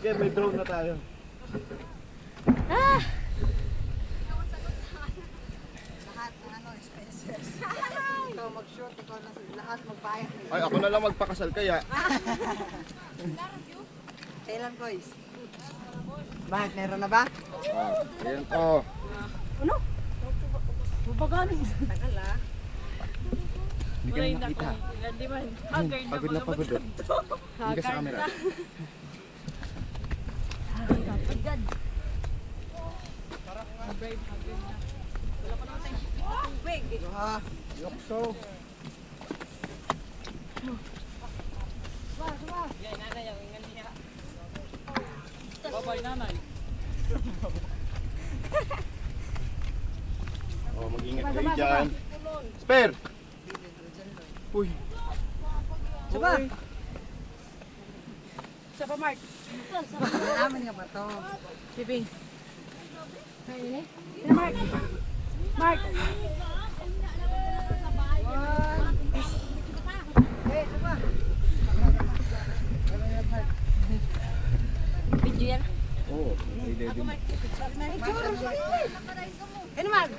Sige, may drone na tayo. Ah! Lahat ng ano, expenses. Ikaw mag-shoot, ikaw na lahat magbayad. Ay, ako na lang magpakasal kaya. Kailan, Koys? Bakit? Meron na ba? Ayan to. Ano? Bubaganin. Tagal ah. Hindi ka na makita. Hindi man. Pagod na pagod. Hindi ka sa camera. Agad. Ah, yokso. Babay nanay. Oh, mag-ingat kayo dyan. Spare! Uy. Saba? Sa pa Mark. Namin nga ba to? Bibing. Mark. Mark. Hey, saba? Video yan. Oo, may dedi. Ano, Mark?